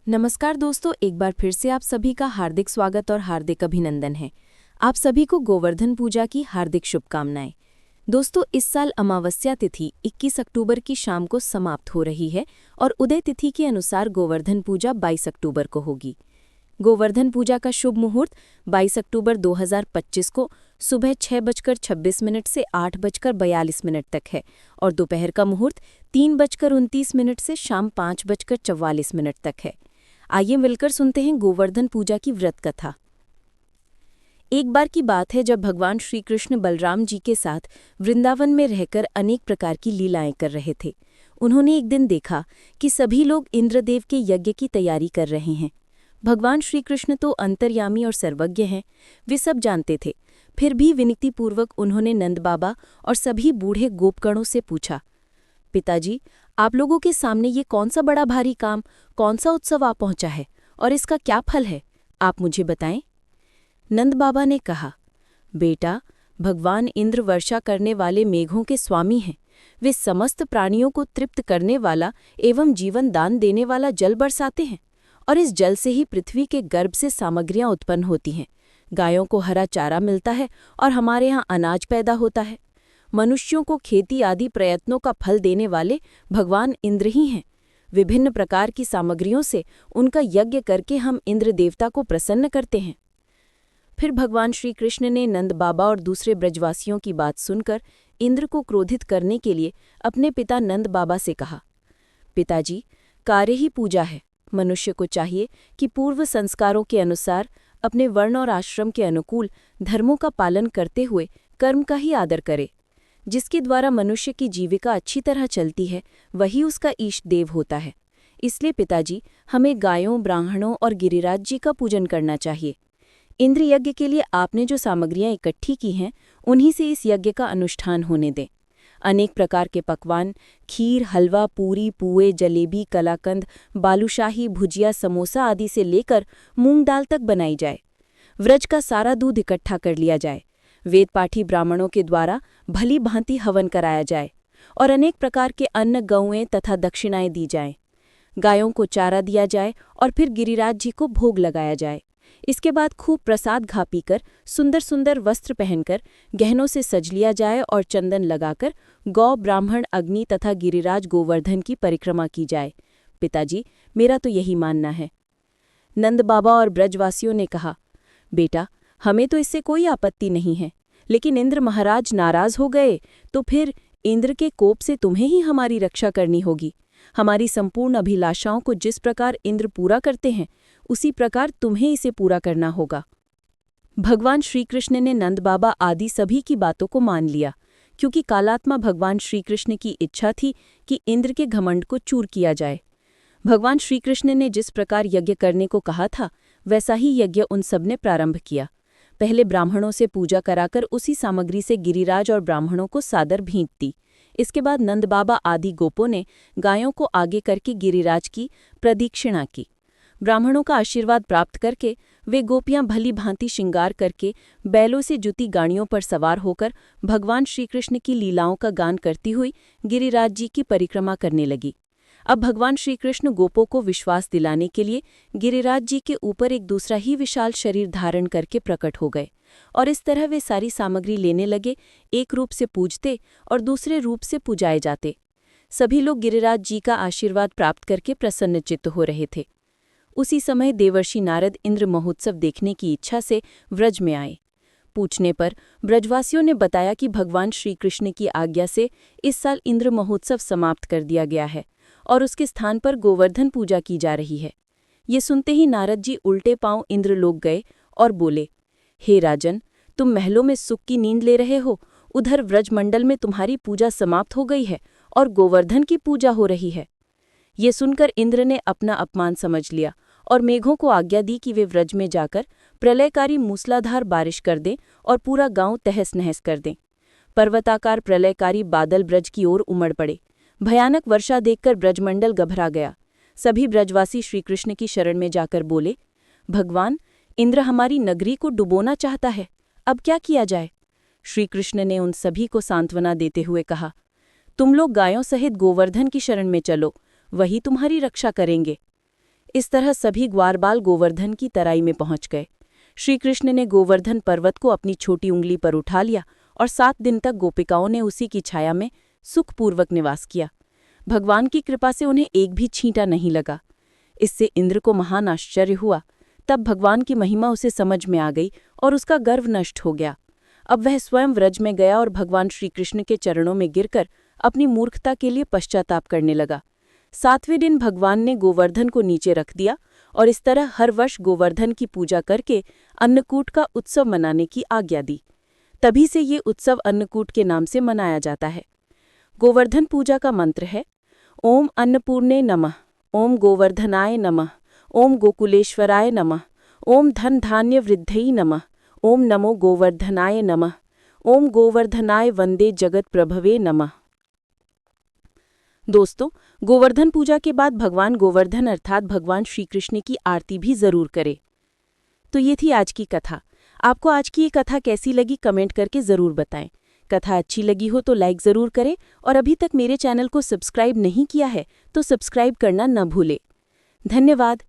नमस्कार दोस्तों, एक बार फिर से आप सभी का हार्दिक स्वागत और हार्दिक अभिनंदन है। आप सभी को गोवर्धन पूजा की हार्दिक शुभकामनाएं। दोस्तों, इस साल अमावस्या तिथि 21 अक्टूबर की शाम को समाप्त हो रही है और उदय तिथि के अनुसार गोवर्धन पूजा 22 अक्टूबर को होगी। गोवर्धन पूजा का शुभ मुहूर्त 22 अक्टूबर 2025 को सुबह 6:26 से 8:42 तक है और दोपहर का मुहूर्त 3:29 से शाम 5:44 तक है। आइए मिलकर सुनते हैं गोवर्धन पूजा की व्रत कथा। एक बार की बात है जब भगवान श्री कृष्ण बलराम जी के साथ वृंदावन में रहकर अनेक प्रकार की लीलाएं कर रहे थे। उन्होंने एक दिन देखा कि सभी लोग इंद्रदेव के यज्ञ की तैयारी कर रहे हैं। भगवान श्री कृष्ण तो अंतर्यामी और सर्वज्ञ हैं, वे सब जानते थे। फिर भी विनतीपूर्वक उन्होंने नंद बाबा और सभी बूढ़े गोपगणों से पूछा, पिताजी, आप लोगों के सामने ये कौन सा बड़ा भारी काम, कौन सा उत्सव आ पहुंचा है और इसका क्या फल है, आप मुझे बताएं। नंद बाबा ने कहा, बेटा, भगवान इंद्र वर्षा करने वाले मेघों के स्वामी हैं। वे समस्त प्राणियों को तृप्त करने वाला एवं जीवन दान देने वाला जल बरसाते हैं और इस जल से ही पृथ्वी के गर्भ से सामग्रियां उत्पन्न होती हैं। गायों को हरा चारा मिलता है और हमारे यहाँ अनाज पैदा होता है। मनुष्यों को खेती आदि प्रयत्नों का फल देने वाले भगवान इंद्र ही हैं। विभिन्न प्रकार की सामग्रियों से उनका यज्ञ करके हम इंद्र देवता को प्रसन्न करते हैं। फिर भगवान श्री कृष्ण ने नंद बाबा और दूसरे ब्रजवासियों की बात सुनकर इंद्र को क्रोधित करने के लिए अपने पिता नंद बाबा से कहा, पिताजी, कार्य ही पूजा है। मनुष्य को चाहिए कि पूर्व संस्कारों के अनुसार अपने वर्ण और आश्रम के अनुकूल धर्मों का पालन करते हुए कर्म का ही आदर करे। जिसके द्वारा मनुष्य की जीविका अच्छी तरह चलती है, वही उसका ईष्ट देव होता है। इसलिए पिताजी, हमें गायों, ब्राह्मणों और गिरिराज जी का पूजन करना चाहिए। इंद्र यज्ञ के लिए आपने जो सामग्रियां इकट्ठी की हैं, उन्हीं से इस यज्ञ का अनुष्ठान होने दें। अनेक प्रकार के पकवान, खीर, हलवा, पूरी, पुए, जलेबी, कलाकंद, बालूशाही, भुजिया, समोसा आदि से लेकर मूंग दाल तक बनाई जाए। व्रज का सारा दूध इकट्ठा कर लिया जाए। वेदपाठी ब्राह्मणों के द्वारा भली भांति हवन कराया जाए और अनेक प्रकार के अन्न, गौएं तथा दक्षिणाएं दी जाएं। गायों को चारा दिया जाए और फिर गिरिराज जी को भोग लगाया जाए। इसके बाद खूब प्रसाद खा पीकर सुंदर सुंदर वस्त्र पहनकर गहनों से सज लिया जाए और चंदन लगाकर गौ, ब्राह्मण, अग्नि तथा गिरिराज गोवर्धन की परिक्रमा की जाए। पिताजी, मेरा तो यही मानना है। नंद बाबा और ब्रजवासियों ने कहा, बेटा, हमें तो इससे कोई आपत्ति नहीं है, लेकिन इंद्र महाराज नाराज हो गए तो फिर इंद्र के कोप से तुम्हें ही हमारी रक्षा करनी होगी। हमारी संपूर्ण अभिलाषाओं को जिस प्रकार इंद्र पूरा करते हैं, उसी प्रकार तुम्हें इसे पूरा करना होगा। भगवान श्रीकृष्ण ने नंद बाबा आदि सभी की बातों को मान लिया, क्योंकि कालात्मा भगवान श्रीकृष्ण की इच्छा थी कि इंद्र के घमंड को चूर किया जाए। भगवान श्रीकृष्ण ने जिस प्रकार यज्ञ करने को कहा था, वैसा ही यज्ञ उन सब ने प्रारंभ किया। पहले ब्राह्मणों से पूजा कराकर उसी सामग्री से गिरिराज और ब्राह्मणों को सादर भेंट दी। इसके बाद नंद बाबा आदि गोपों ने गायों को आगे करके गिरिराज की प्रदक्षिणा की। ब्राह्मणों का आशीर्वाद प्राप्त करके वे गोपियां भली भांति श्रृंगार करके बैलों से जुती गाड़ियों पर सवार होकर भगवान श्रीकृष्ण की लीलाओं का गान करती हुई गिरिराज जी की परिक्रमा करने लगी। अब भगवान श्रीकृष्ण गोपों को विश्वास दिलाने के लिए गिरिराज जी के ऊपर एक दूसरा ही विशाल शरीर धारण करके प्रकट हो गए और इस तरह वे सारी सामग्री लेने लगे, एक रूप से पूजते और दूसरे रूप से पूजाए जाते। सभी लोग गिरिराज जी का आशीर्वाद प्राप्त करके प्रसन्नचित्त हो रहे थे। उसी समय देवर्षि नारद इंद्र महोत्सव देखने की इच्छा से व्रज में आए। पूछने पर ब्रजवासियों ने बताया कि भगवान श्रीकृष्ण की आज्ञा से इस साल इंद्र महोत्सव समाप्त कर दिया गया है और उसके स्थान पर गोवर्धन पूजा की जा रही है। ये सुनते ही नारद जी उल्टे पांव इंद्रलोक गए और बोले, हे राजन, तुम महलों में सुख की नींद ले रहे हो, उधर व्रजमंडल में तुम्हारी पूजा समाप्त हो गई है और गोवर्धन की पूजा हो रही है। ये सुनकर इंद्र ने अपना अपमान समझ लिया और मेघों को आज्ञा दी कि वे व्रज में जाकर प्रलयकारी मूसलाधार बारिश कर दें और पूरा गांव तहस नहस कर दें। पर्वताकार प्रलयकारी बादल ब्रज की ओर उमड़ पड़े। भयानक वर्षा देखकर ब्रजमंडल घबरा गया। सभी ब्रजवासी श्रीकृष्ण की शरण में जाकर बोले, भगवान, इंद्र हमारी नगरी को डुबोना चाहता है, अब क्या किया जाए। श्रीकृष्ण ने उन सभी को सांत्वना देते हुए कहा, तुम लोग गायों सहित गोवर्धन की शरण में चलो, वही तुम्हारी रक्षा करेंगे। इस तरह सभी ग्वारबाल गोवर्धन की तराई में पहुंच गए। श्री कृष्ण ने गोवर्धन पर्वत को अपनी छोटी उंगली पर उठा लिया और 7 दिन तक गोपिकाओं ने उसी की छाया में सुखपूर्वक निवास किया। भगवान की कृपा से उन्हें एक भी छींटा नहीं लगा। इससे इंद्र को महान आश्चर्य हुआ। तब भगवान की महिमा उसे समझ में आ गई और उसका गर्व नष्ट हो गया। अब वह स्वयं व्रज में गया और भगवान श्री कृष्ण के चरणों में गिरकर अपनी मूर्खता के लिए पश्चाताप करने लगा। 7वें दिन भगवान ने गोवर्धन को नीचे रख दिया और इस तरह हर वर्ष गोवर्धन की पूजा करके अन्नकूट का उत्सव मनाने की आज्ञा दी। तभी से ये उत्सव अन्नकूट के नाम से मनाया जाता है। गोवर्धन पूजा का मंत्र है ओम अन्नपूर्णे नमः, ओम गोवर्धनाय नमः, ओम गोकुलेश्वराय नमः, ओम धन धान्य वृद्धये नमः, ओम नमो गोवर्धनाय नमः, ओम गोवर्धनाय वंदे जगत प्रभवे नमः। दोस्तों, गोवर्धन पूजा के बाद भगवान गोवर्धन अर्थात भगवान श्री कृष्ण की आरती भी जरूर करें। तो ये थी आज की कथा। आपको आज की ये कथा कैसी लगी कमेंट करके ज़रूर बताएं। कथा अच्छी लगी हो तो लाइक ज़रूर करें और अभी तक मेरे चैनल को सब्सक्राइब नहीं किया है तो सब्सक्राइब करना न भूलें। धन्यवाद।